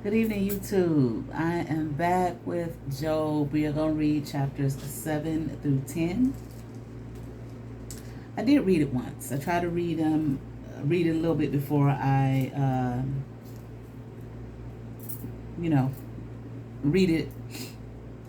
Good evening, YouTube. I am back with Job. We are going to read chapters 7 through 10. I did read it once. I tried to read it a little bit before I, read it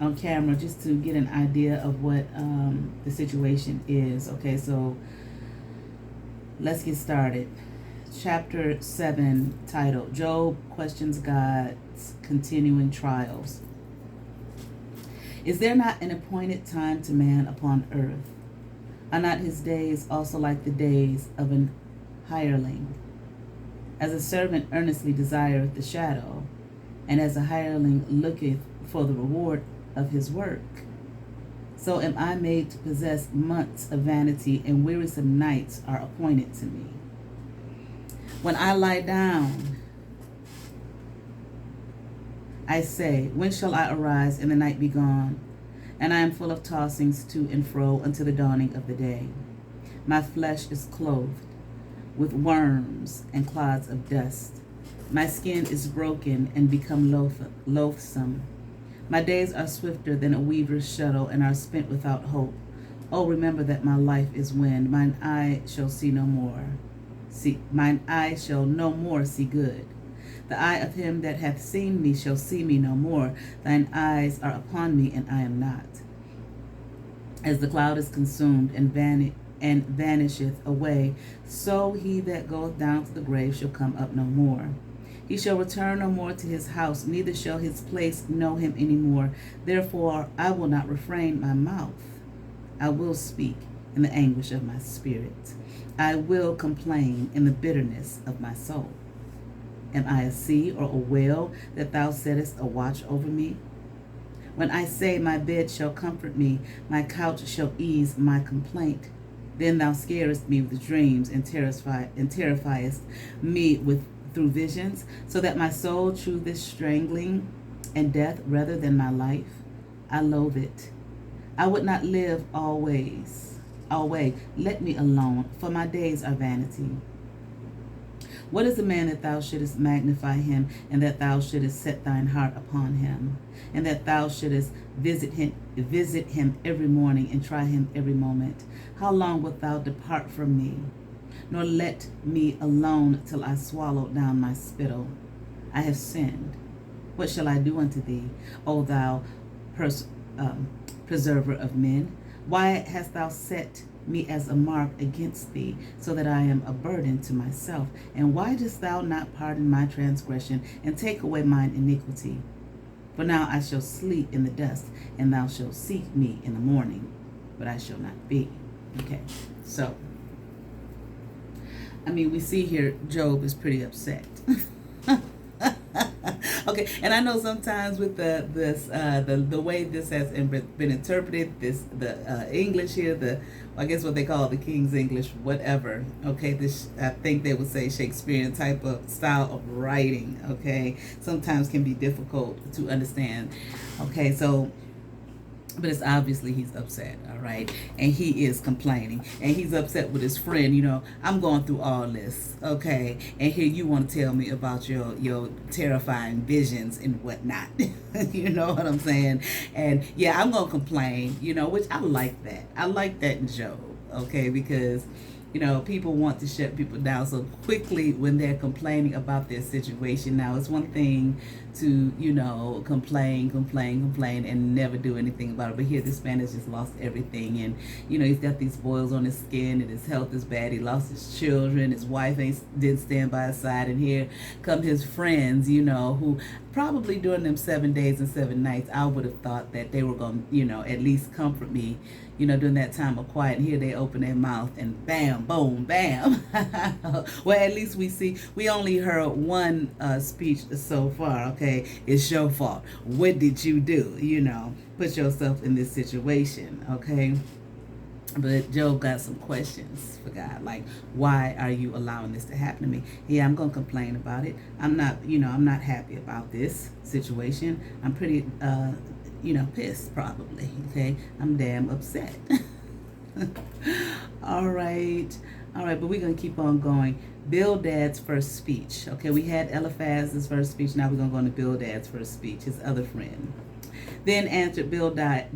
on camera just to get an idea of what the situation is. Okay, so let's get started. Chapter 7, titled Job Questions God's Continuing Trials. Is there not an appointed time to man upon earth? Are not his days also like the days of an hireling? As a servant earnestly desireth the shadow, and as a hireling looketh for the reward of his work, so am I made to possess months of vanity, and wearisome nights are appointed to me. When I lie down, I say, when shall I arise and the night be gone? And I am full of tossings to and fro until the dawning of the day. My flesh is clothed with worms and clods of dust. My skin is broken and become loathsome. My days are swifter than a weaver's shuttle and are spent without hope. Oh, remember that my life is wind. Mine eye shall see no more. Mine eye shall no more see good. The eye of him that hath seen me shall see me no more. Thine eyes are upon me, and I am not. As the cloud is consumed and vanisheth away, so he that goeth down to the grave shall come up no more. He shall return no more to his house, neither shall his place know him any more. Therefore I will not refrain my mouth. I will speak in the anguish of my spirit. I will complain in the bitterness of my soul. Am I a sea or a whale that thou settest a watch over me? When I say, my bed shall comfort me, my couch shall ease my complaint, then thou scarest me with dreams and terrifiest me through visions, so that my soul chooseth strangling and death rather than my life. I loathe it. I would not live alway. Let me alone, for my days are vanity. What is a man that thou shouldest magnify him, and that thou shouldest set thine heart upon him, and that thou shouldest visit him every morning, and try him every moment? How long wilt thou depart from me, nor let me alone till I swallow down my spittle? I have sinned. What shall I do unto thee, O thou preserver of men? Why hast thou set me as a mark against thee, so that I am a burden to myself? And why dost thou not pardon my transgression, and take away mine iniquity? For now I shall sleep in the dust, and thou shalt seek me in the morning, but I shall not be. Okay, so, we see here Job is pretty upset. Okay, and I know sometimes with the way this has been interpreted, the English here, I guess what they call the King's English, whatever. Okay, this, I think they would say, Shakespearean type of style of writing. Okay, sometimes can be difficult to understand. Okay, so. But it's obviously he's upset, all right? And he is complaining. And he's upset with his friend, I'm going through all this, okay? And here you want to tell me about your terrifying visions and whatnot. You know what I'm saying? And yeah, I'm going to complain, which I like that. I like that in Job, okay? Because people want to shut people down so quickly when they're complaining about their situation. Now, it's one thing to, complain and never do anything about it. But here, this man has just lost everything. And, he's got these boils on his skin and his health is bad. He lost his children. His wife didn't stand by his side. And here come his friends, who probably during them 7 days and 7 nights, I would have thought that they were going to, at least comfort me, during that time of quiet. And here they open their mouth and bam, boom, bam. Well, at least we only heard one speech so far, okay? It's your fault. What did you do? Put yourself in this situation, okay? But Job got some questions for God, like, why are you allowing this to happen to me? Yeah, I'm going to complain about it. I'm not happy about this situation. I'm pretty, pissed probably, okay? I'm damn upset. All right, but we're going to keep on going. Bildad's first speech. Okay, we had Eliphaz's first speech. Now we're going to go into Bildad's first speech, his other friend. Then answered Bildad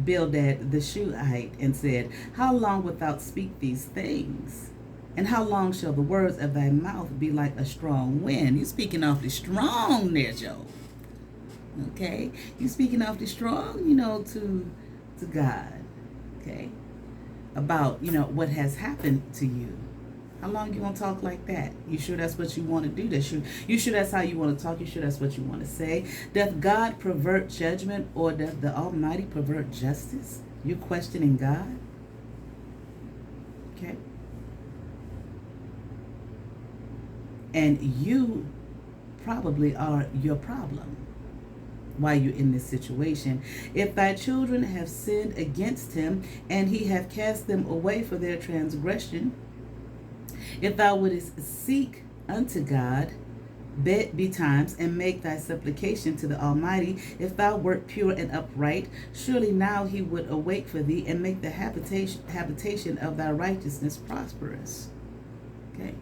the Shuhite and said, how long wilt thou speak these things? And how long shall the words of thy mouth be like a strong wind? You're speaking awfully strong there, Job. Okay? You're speaking awfully strong, to God. Okay? About, what has happened to you. How long you gonna talk like that? You sure that's what you want to do? You sure that's how you want to talk? You sure that's what you want to say? Doth God pervert judgment, or doth the Almighty pervert justice? You're questioning God? Okay. And you probably are your problem while you're in this situation. If thy children have sinned against him, and he have cast them away for their transgression, if thou wouldest seek unto God betimes and make thy supplication to the Almighty, if thou wert pure and upright, surely now he would awake for thee and make the habitation of thy righteousness prosperous. Okay.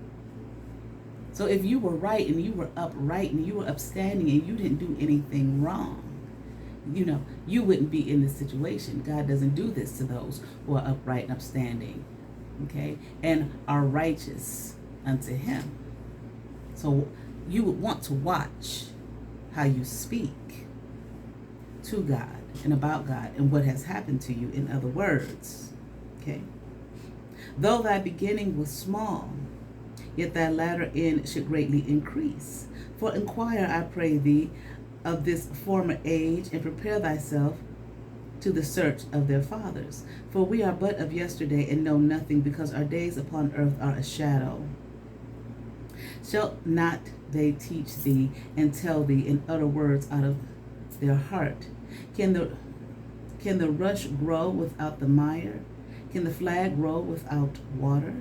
So if you were right and you were upright and you were upstanding and you didn't do anything wrong, you wouldn't be in this situation. God doesn't do this to those who are upright and upstanding. Okay, and are righteous unto him. So you would want to watch how you speak to God and about God and what has happened to you, in other words. Okay. Though thy beginning was small, yet thy latter end should greatly increase. For inquire, I pray thee, of this former age, and prepare thyself to the search of their fathers. For we are but of yesterday and know nothing, because our days upon earth are a shadow. Shall not they teach thee and tell thee and utter words out of their heart? Can the rush grow without the mire? Can the flag grow without water?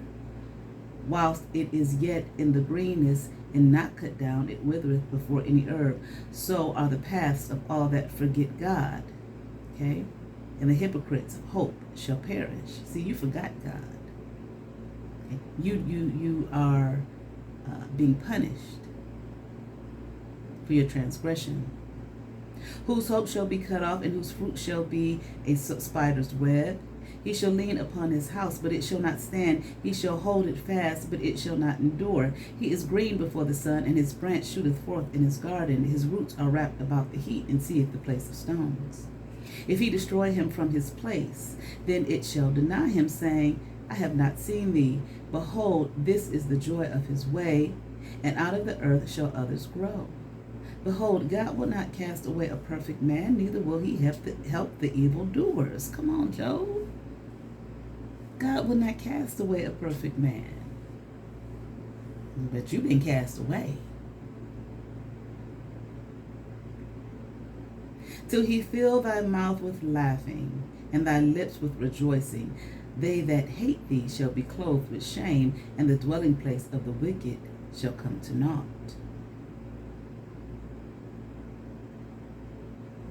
Whilst it is yet in the greenness and not cut down, it withereth before any herb. So are the paths of all that forget God. Okay? And the hypocrites of hope shall perish. See, you forgot God. Okay? You are being punished for your transgression. Whose hope shall be cut off, and whose fruit shall be a spider's web. He shall lean upon his house, but it shall not stand. He shall hold it fast, but it shall not endure. He is green before the sun, and his branch shooteth forth in his garden. His roots are wrapped about the heat, and seeth the place of stones. If he destroy him from his place, then it shall deny him, saying, I have not seen thee. Behold, this is the joy of his way, and out of the earth shall others grow. Behold, God will not cast away a perfect man, neither will he help the evildoers. Come on, Job. God will not cast away a perfect man. But you've been cast away. Till he fill thy mouth with laughing, and thy lips with rejoicing. They that hate thee shall be clothed with shame, and the dwelling place of the wicked shall come to naught.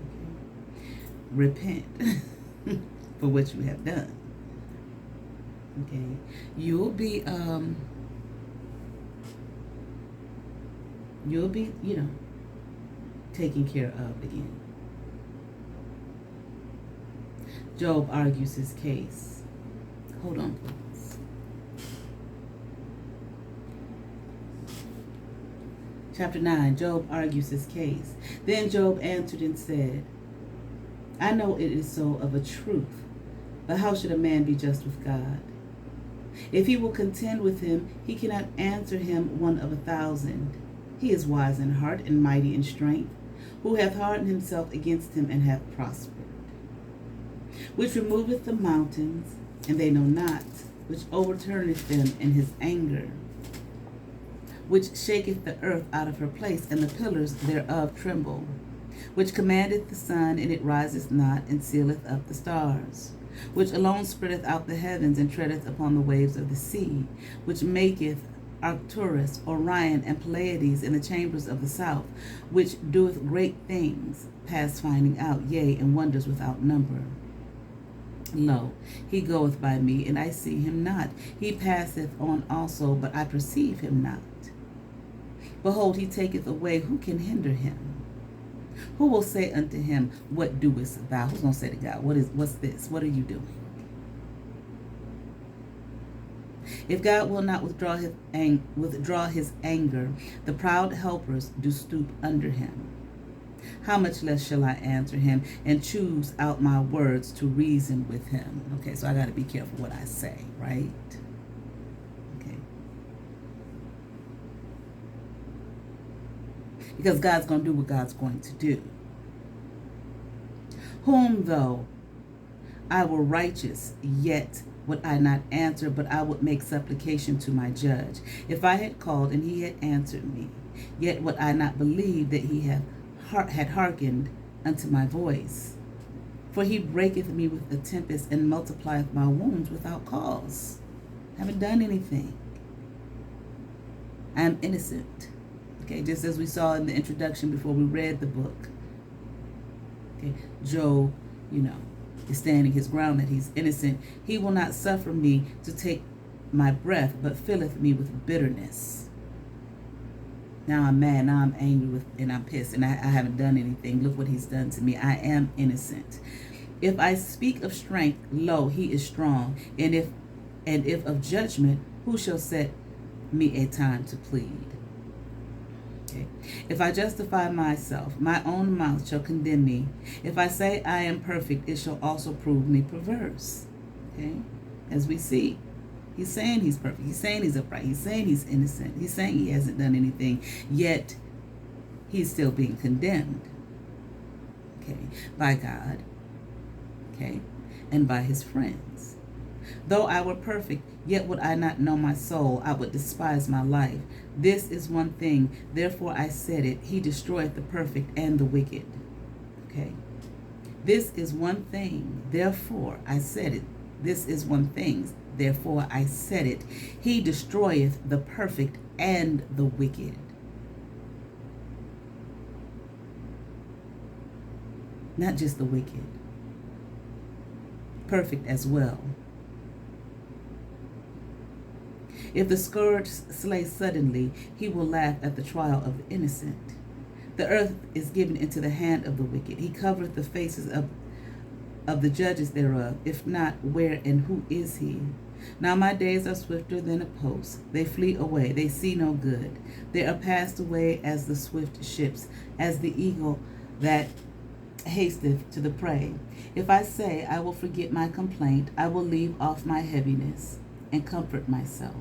Okay. Repent for what you have done. Okay, you'll be taken care of again. Job argues his case. Hold on, please. Chapter 9, Job argues his case. Then Job answered and said, I know it is so of a truth, but how should a man be just with God? If he will contend with him, he cannot answer him one of 1,000. He is wise in heart and mighty in strength, who hath hardened himself against him and hath prospered. Which removeth the mountains, and they know not, which overturneth them in his anger, which shaketh the earth out of her place, and the pillars thereof tremble, which commandeth the sun, and it riseth not, and sealeth up the stars, which alone spreadeth out the heavens, and treadeth upon the waves of the sea, which maketh Arcturus, Orion, and Pleiades in the chambers of the south, which doeth great things, past finding out, yea, and wonders without number. Lo, he goeth by me, and I see him not. He passeth on also, but I perceive him not. Behold, he taketh away. Who can hinder him? Who will say unto him, what doest thou? Who's going to say to God, what's this? What are you doing? If God will not withdraw his anger, the proud helpers do stoop under him. How much less shall I answer him and choose out my words to reason with him? Okay, so I got to be careful what I say, right? Okay. Because God's going to do what God's going to do. Whom though I were righteous, yet would I not answer, but I would make supplication to my judge. If I had called and he had answered me, yet would I not believe that he had hearkened unto my voice. For he breaketh me with a tempest and multiplieth my wounds without cause. I haven't done anything. I am innocent. Okay, just as we saw in the introduction before we read the book. Okay, Job, is standing his ground that he's innocent. He will not suffer me to take my breath, but filleth me with bitterness. Now I'm mad, now I'm angry and I'm pissed, and I haven't done anything. Look what he's done to me. I am innocent. If I speak of strength, lo, he is strong. And if of judgment, who shall set me a time to plead? Okay. If I justify myself, my own mouth shall condemn me. If I say I am perfect, it shall also prove me perverse. Okay? As we see, he's saying he's perfect. He's saying he's upright. He's saying he's innocent. He's saying he hasn't done anything, yet he's still being condemned. Okay? By God. Okay? And by his friends. Though I were perfect, yet would I not know my soul. I would despise my life. This is one thing, therefore I said it. He destroyeth the perfect and the wicked. Okay? This is one thing, therefore I said it. This is one thing, therefore I said it. He destroyeth the perfect and the wicked. Not just the wicked. Perfect as well. If the scourge slay suddenly, he will laugh at the trial of the innocent. The earth is given into the hand of the wicked. He covereth the faces of the judges thereof. If not, where and who is he? Now my days are swifter than a post. They flee away. They see no good. They are passed away as the swift ships, as the eagle that hasteth to the prey. If I say, I will forget my complaint, I will leave off my heaviness and comfort myself.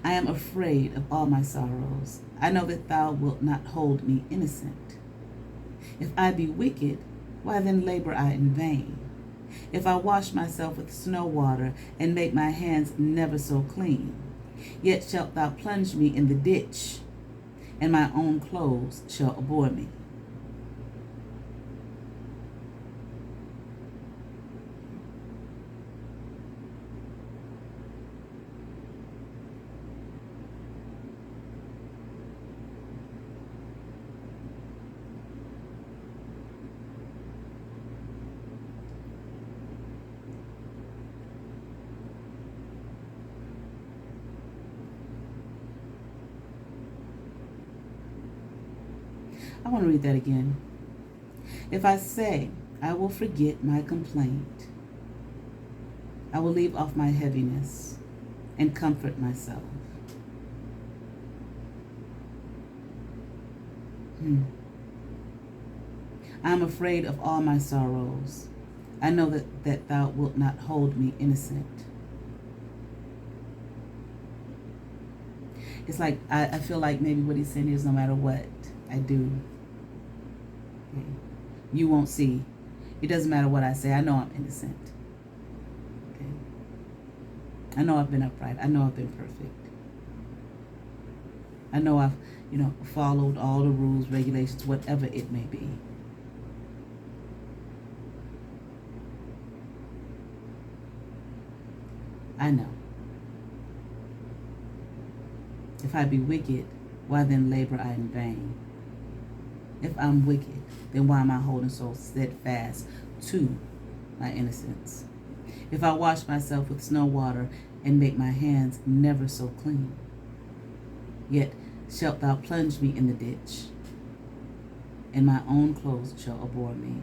I am afraid of all my sorrows. I know that thou wilt not hold me innocent. If I be wicked, why then labor I in vain? If I wash myself with snow water and make my hands never so clean, yet shalt thou plunge me in the ditch, and my own clothes shall abhor me. I want to read that again. If I say, I will forget my complaint, I will leave off my heaviness and comfort myself. I am afraid of all my sorrows. I know that thou wilt not hold me innocent. It's like, I feel like maybe what he's saying is no matter what I do, okay, you won't see. It doesn't matter what I say. I know I'm innocent. Okay. I know I've been upright. I know I've been perfect. I know I've, followed all the rules, regulations, whatever it may be. I know. If I be wicked, why then labor I in vain? If I'm wicked, then why am I holding so steadfast to my innocence? If I wash myself with snow water and make my hands never so clean. Yet shalt thou plunge me in the ditch, and my own clothes shall abhor me.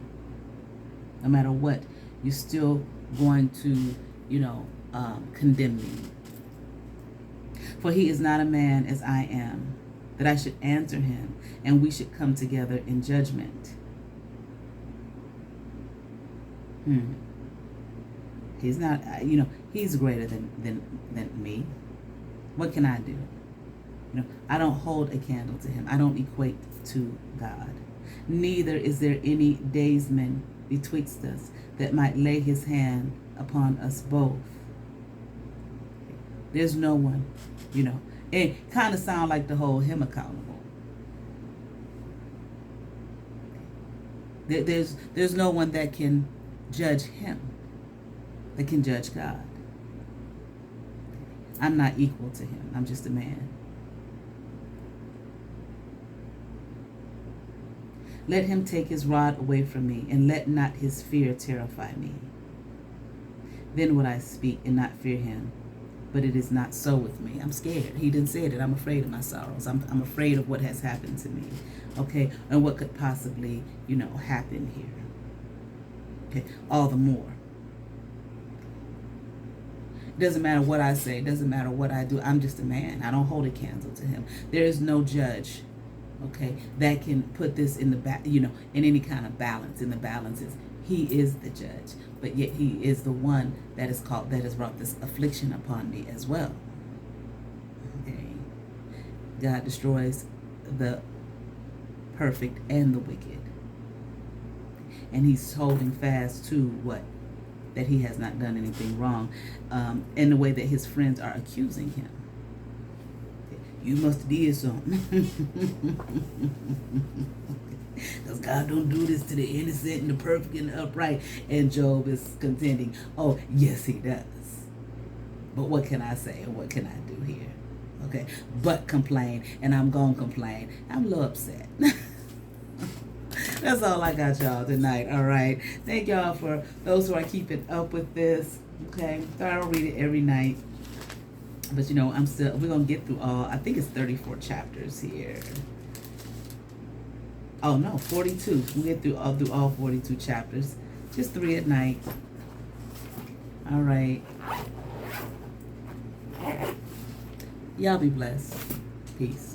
No matter what, you're still going to, condemn me. For he is not a man as I am, that I should answer him, and we should come together in judgment. He's not, he's greater than me. What can I do? I don't hold a candle to him. I don't equate to God. Neither is there any daysman betwixt us that might lay his hand upon us both. There's no one, It kind of sounds like the whole him accountable. There's no one that can judge him, that can judge God. I'm not equal to him. I'm just a man. Let him take his rod away from me, and let not his fear terrify me. Then would I speak and not fear him, but it is not so with me. I'm scared. He didn't say that. I'm afraid of my sorrows. I'm afraid of what has happened to me, okay, and what could possibly, happen here. Okay, all the more. It doesn't matter what I say. It doesn't matter what I do. I'm just a man. I don't hold a candle to him. There is no judge, okay, that can put this in the in any kind of balance. In the balances, he is the judge, but yet he is the one that has brought this affliction upon me as well. Okay, God destroys the perfect and the wicked, and he's holding fast to what? That he has not done anything wrong, in the way that his friends are accusing him. You must have did something. Because God don't do this to the innocent and the perfect and the upright. And Job is contending, oh, yes, he does. But what can I say and what can I do here? Okay, but complain, and I'm going to complain. I'm a little upset. That's all I got, y'all, tonight. All right. Thank y'all for those who are keeping up with this. Okay. I don't read it every night. But, we're going to get through I think it's 34 chapters here. Oh, no, 42. We'll get through all 42 chapters. Just 3 at night. All right. Y'all be blessed. Peace.